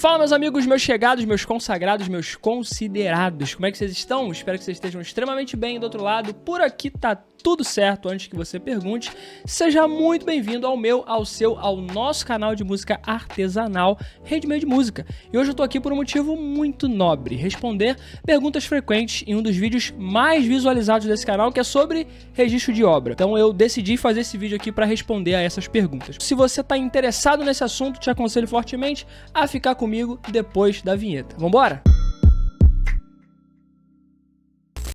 Fala, meus amigos, meus chegados, meus consagrados, meus considerados. Como é que vocês estão? Espero que vocês estejam extremamente bem do outro lado. Por aqui tá tudo certo, antes que você pergunte. Seja muito bem-vindo ao meu, ao seu, ao nosso canal de música artesanal, Handmade Música. E hoje eu tô aqui por um motivo muito nobre, responder perguntas frequentes em um dos vídeos mais visualizados desse canal, que é sobre registro de obra. Então eu decidi fazer esse vídeo aqui para responder a essas perguntas. Se você tá interessado nesse assunto, te aconselho fortemente a ficar comigo depois da vinheta. Vambora?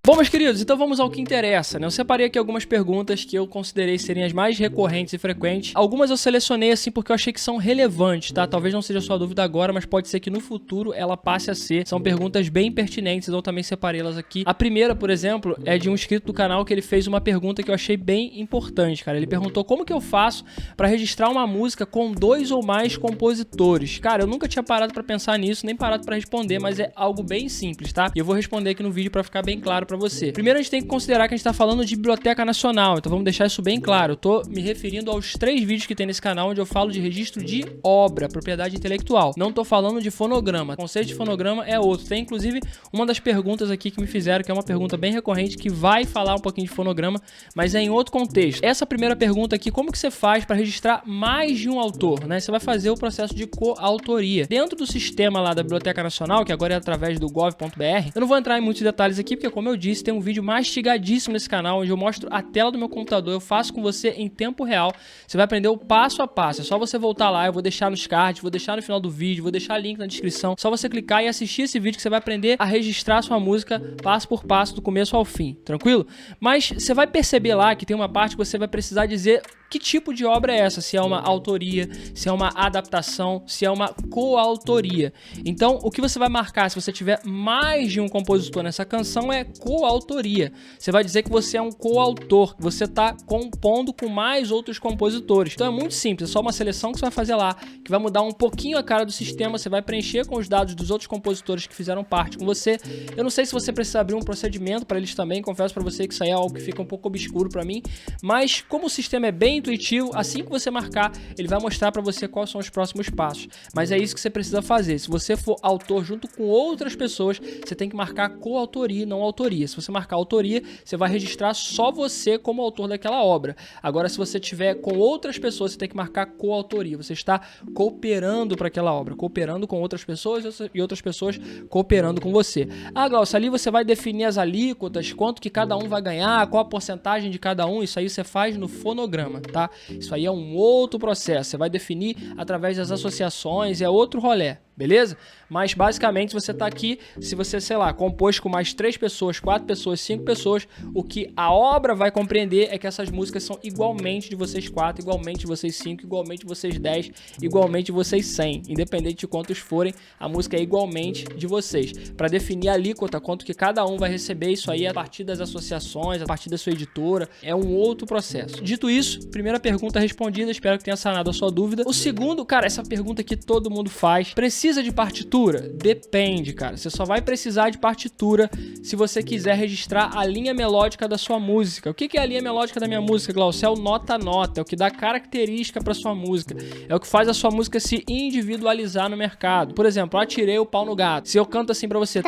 Bom, meus queridos, então vamos ao que interessa, né? Eu separei aqui algumas perguntas que eu considerei serem as mais recorrentes e frequentes. Algumas eu selecionei assim porque eu achei que são relevantes, tá? Talvez não seja sua dúvida agora, mas pode ser que no futuro ela passe a ser. São perguntas bem pertinentes, então eu também separei elas aqui. A primeira, por exemplo, é de um inscrito do canal que ele fez uma pergunta que eu achei bem importante, cara. Ele perguntou como que eu faço para registrar uma música com 2 ou mais compositores. Cara, eu nunca tinha parado para pensar nisso, nem parado para responder, mas é algo bem simples, tá? E eu vou responder aqui no vídeo para ficar bem claro para você. Primeiro a gente tem que considerar que a gente está falando de Biblioteca Nacional, então vamos deixar isso bem claro. Eu tô me referindo aos 3 vídeos que tem nesse canal onde eu falo de registro de obra, propriedade intelectual. Não tô falando de fonograma. O conceito de fonograma é outro. Tem inclusive uma das perguntas aqui que me fizeram, que é uma pergunta bem recorrente, que vai falar um pouquinho de fonograma, mas é em outro contexto. Essa primeira pergunta aqui, como que você faz para registrar mais de um autor, né? Você vai fazer o processo de coautoria. Dentro do sistema lá da Biblioteca Nacional, que agora é através do gov.br, eu não vou entrar em muitos detalhes aqui, porque como eu disse, tem um vídeo mastigadíssimo nesse canal, onde eu mostro a tela do meu computador, eu faço com você em tempo real, você vai aprender o passo a passo, é só você voltar lá, eu vou deixar nos cards, vou deixar no final do vídeo, vou deixar link na descrição, só você clicar e assistir esse vídeo que você vai aprender a registrar sua música passo por passo, do começo ao fim, tranquilo? Mas você vai perceber lá que tem uma parte que você vai precisar dizer que tipo de obra é essa, se é uma autoria, se é uma adaptação, se é uma coautoria. Então, o que você vai marcar se você tiver mais de um compositor nessa canção é coautoria. Você vai dizer que você é um coautor, que você está compondo com mais outros compositores. Então é muito simples, é só uma seleção que você vai fazer lá, que vai mudar um pouquinho a cara do sistema, você vai preencher com os dados dos outros compositores que fizeram parte com você. Eu não sei se você precisa abrir um procedimento para eles também, confesso para você que isso aí é algo que fica um pouco obscuro para mim, mas como o sistema é bem intuitivo, assim que você marcar, ele vai mostrar para você quais são os próximos passos. Mas é isso que você precisa fazer. Se você for autor junto com outras pessoas, você tem que marcar coautoria e não autoria. Se você marcar autoria, você vai registrar só você como autor daquela obra. Agora, se você tiver com outras pessoas, você tem que marcar coautoria. Você está cooperando para aquela obra, cooperando com outras pessoas e outras pessoas cooperando com você. Ah, Glaucio, ali você vai definir as alíquotas, quanto que cada um vai ganhar, qual a porcentagem de cada um, isso aí você faz no fonograma, tá? Isso aí é um outro processo, você vai definir através das associações, é outro rolê. Beleza? Mas basicamente você tá aqui, se você, sei lá, compôs com mais 3 pessoas, 4 pessoas, 5 pessoas, o que a obra vai compreender é que essas músicas são igualmente de vocês 4, igualmente de vocês 5, igualmente de vocês 10, igualmente de vocês 100. Independente de quantos forem, a música é igualmente de vocês. Para definir a alíquota, quanto que cada um vai receber, isso aí é a partir das associações, a partir da sua editora, é um outro processo. Dito isso, primeira pergunta respondida, espero que tenha sanado a sua dúvida. O segundo, cara, essa pergunta que todo mundo faz, precisa de partitura? Depende, cara. Você só vai precisar de partitura se você quiser registrar a linha melódica da sua música. O que é a linha melódica da minha música, Glaucio? É o nota-nota, é o que dá característica para sua música. É o que faz a sua música se individualizar no mercado. Por exemplo, Atirei o Pau no Gato. Se eu canto assim pra você,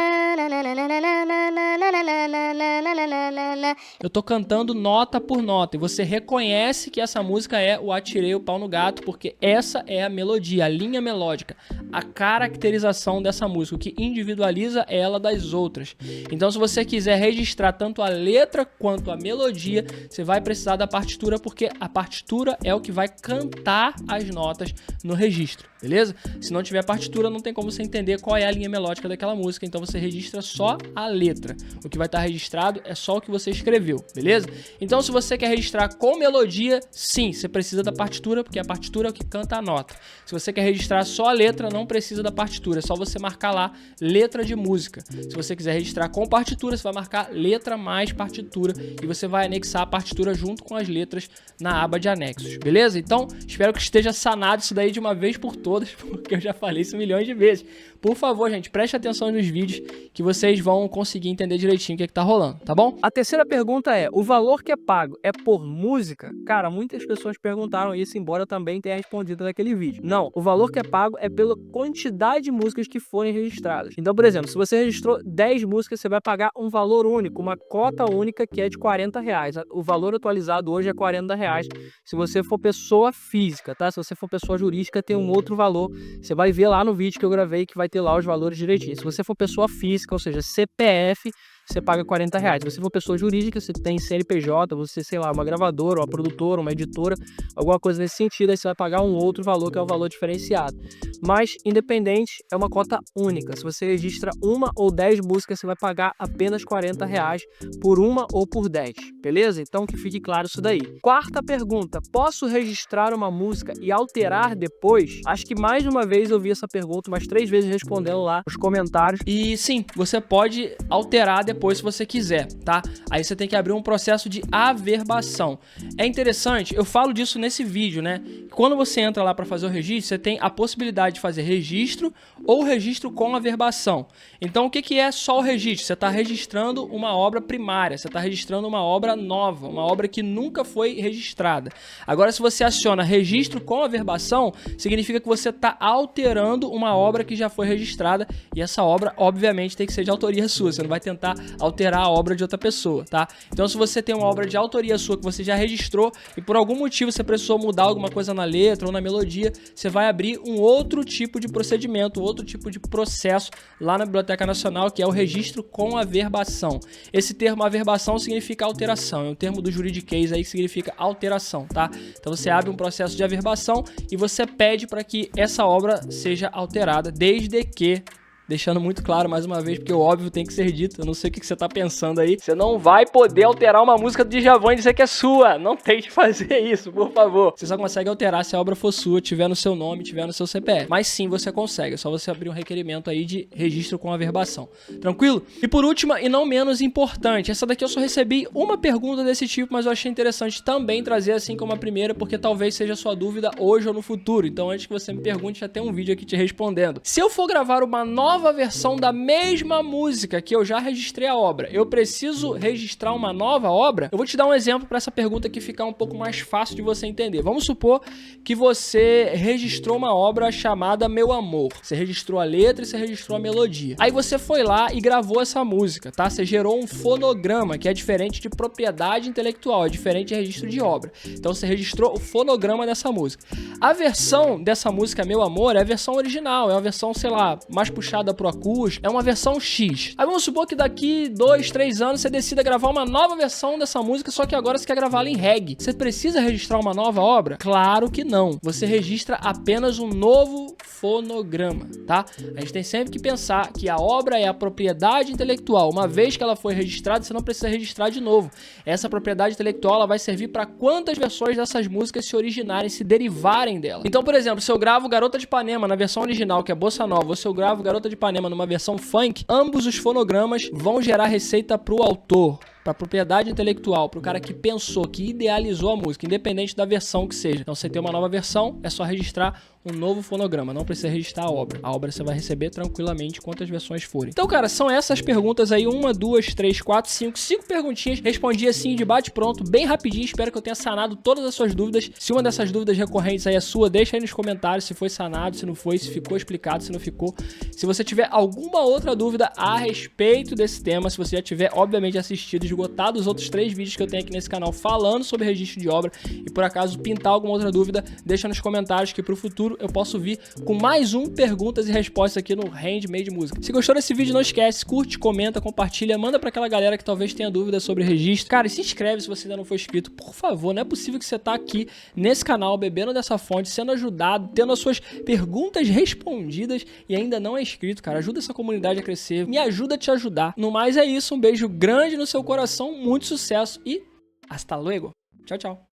eu tô cantando nota por nota e você reconhece que essa música é o Atirei o Pau no Gato, porque essa é a melodia, a linha melódica, a caracterização dessa música, o que individualiza ela das outras. Então, se você quiser registrar tanto a letra quanto a melodia, você vai precisar da partitura, porque a partitura é o que vai cantar as notas no registro, beleza? Se não tiver partitura, não tem como você entender qual é a linha melódica daquela música, então você registra só a letra. O que vai estar registrado é só o que você escreveu, beleza? Então, se você quer registrar com melodia, sim, você precisa da partitura, porque a partitura é o que canta a nota. Se você quer registrar só a letra, não precisa da partitura, é só você marcar lá letra de música. Se você quiser registrar com partitura, você vai marcar letra mais partitura e você vai anexar a partitura junto com as letras na aba de anexos, beleza? Então, espero que esteja sanado isso daí de uma vez por todas, porque eu já falei isso milhões de vezes. Por favor, gente, preste atenção nos vídeos que vocês vão conseguir entender direitinho o que tá rolando, tá bom? A terceira pergunta é, o valor que é pago é por música? Cara, muitas pessoas perguntaram isso, embora eu também tenha respondido naquele vídeo. Não, o valor que é pago é pela quantidade de músicas que forem registradas. Então, por exemplo, se você registrou 10 músicas, você vai pagar um valor único, uma cota única que é de R$40. O valor atualizado hoje é R$40 se você for pessoa física, tá? Se você for pessoa jurídica, tem um outro valor. Você vai ver lá no vídeo que eu gravei que vai ter lá os valores direitinho. Se você for pessoa física, ou seja, CPF, você paga R$40. Se você for pessoa jurídica, você tem CNPJ, você, sei lá, uma gravadora, uma produtora, uma editora, alguma coisa nesse sentido, aí você vai pagar um outro valor, que é o valor diferenciado. Mas, independente, é uma cota única. Se você registra uma ou 10 músicas, você vai pagar apenas R$40 por uma ou por 10, beleza? Então, que fique claro isso daí. Quarta pergunta, posso registrar uma música e alterar depois? Acho que mais uma vez eu vi essa pergunta, umas 3 vezes respondendo lá nos comentários. E sim, você pode alterar depois se você quiser, tá? Aí você tem que abrir um processo de averbação. É interessante, eu falo disso nesse vídeo, né? Quando você entra lá para fazer o registro, você tem a possibilidade de fazer registro ou registro com averbação. Então, o que é só o registro? Você está registrando uma obra primária, você está registrando uma obra nova, uma obra que nunca foi registrada. Agora, se você aciona registro com averbação, significa que você está alterando uma obra que já foi registrada e essa obra, obviamente, tem que ser de autoria sua. Você não vai tentar alterar a obra de outra pessoa, tá? Então, se você tem uma obra de autoria sua que você já registrou e por algum motivo você precisou mudar alguma coisa na letra ou na melodia, você vai abrir um outro tipo de procedimento, outro tipo de processo lá na Biblioteca Nacional, que é o registro com averbação. Esse termo averbação significa alteração, é um termo do juridiquês aí que significa alteração, tá? Então você abre um processo de averbação e você pede para que essa obra seja alterada, desde que, deixando muito claro mais uma vez, porque o óbvio tem que ser dito, eu não sei o que você tá pensando aí, você não vai poder alterar uma música do Djavan e dizer que é sua, não tente fazer isso, por favor. Você só consegue alterar se a obra for sua, tiver no seu nome, tiver no seu CPF, mas sim você consegue, é só você abrir um requerimento aí de registro com averbação, tranquilo? E por última e não menos importante, essa daqui eu só recebi uma pergunta desse tipo, mas eu achei interessante também trazer assim como a primeira, porque talvez seja sua dúvida hoje ou no futuro, então antes que você me pergunte, já tem um vídeo aqui te respondendo. Se eu for gravar uma nova versão da mesma música que eu já registrei a obra, eu preciso registrar uma nova obra? Eu vou te dar um exemplo para essa pergunta aqui ficar um pouco mais fácil de você entender. Vamos supor que você registrou uma obra chamada Meu Amor. Você registrou a letra e você registrou a melodia. Aí você foi lá e gravou essa música, tá? Você gerou um fonograma, que é diferente de propriedade intelectual, é diferente de registro de obra. Então você registrou o fonograma dessa música. A versão dessa música Meu Amor é a versão original, é uma versão, sei lá, mais puxada pro acústico, é uma versão X. Aí vamos supor que daqui 2, 3 anos você decida gravar uma nova versão dessa música, só que agora você quer gravá-la em reggae. Você precisa registrar uma nova obra? Claro que não. Você registra apenas um novo fonograma, tá? A gente tem sempre que pensar que a obra é a propriedade intelectual. Uma vez que ela foi registrada, você não precisa registrar de novo. Essa propriedade intelectual ela vai servir para quantas versões dessas músicas se originarem, se derivarem dela. Então, por exemplo, se eu gravo Garota de Ipanema na versão original, que é Bossa Nova, ou se eu gravo Garota de Ipanema numa versão funk, ambos os fonogramas vão gerar receita pro autor, para propriedade intelectual, para o cara que pensou, que idealizou a música, independente da versão que seja. Então, você tem uma nova versão, é só registrar um novo fonograma, não precisa registrar a obra. A obra você vai receber tranquilamente quantas versões forem. Então, cara, são essas perguntas aí, 1, 2, 3, 4, 5 perguntinhas. Respondi assim de bate pronto, bem rapidinho, espero que eu tenha sanado todas as suas dúvidas. Se uma dessas dúvidas recorrentes aí é sua, deixa aí nos comentários se foi sanado, se não foi, se ficou explicado, se não ficou. Se você tiver alguma outra dúvida a respeito desse tema, se você já tiver, obviamente, assistido, esgotado os outros 3 vídeos que eu tenho aqui nesse canal falando sobre registro de obra e por acaso pintar alguma outra dúvida, deixa nos comentários que pro futuro eu posso vir com mais um perguntas e respostas aqui no Handmade Música. Se gostou desse vídeo, não esquece, curte, comenta, compartilha, manda pra aquela galera que talvez tenha dúvida sobre registro. Cara, e se inscreve se você ainda não for inscrito, por favor, não é possível que você tá aqui nesse canal, bebendo dessa fonte, sendo ajudado, tendo as suas perguntas respondidas e ainda não é inscrito, cara. Ajuda essa comunidade a crescer, me ajuda a te ajudar. No mais é isso, um beijo grande no seu coração, muito sucesso e hasta luego. Tchau, tchau.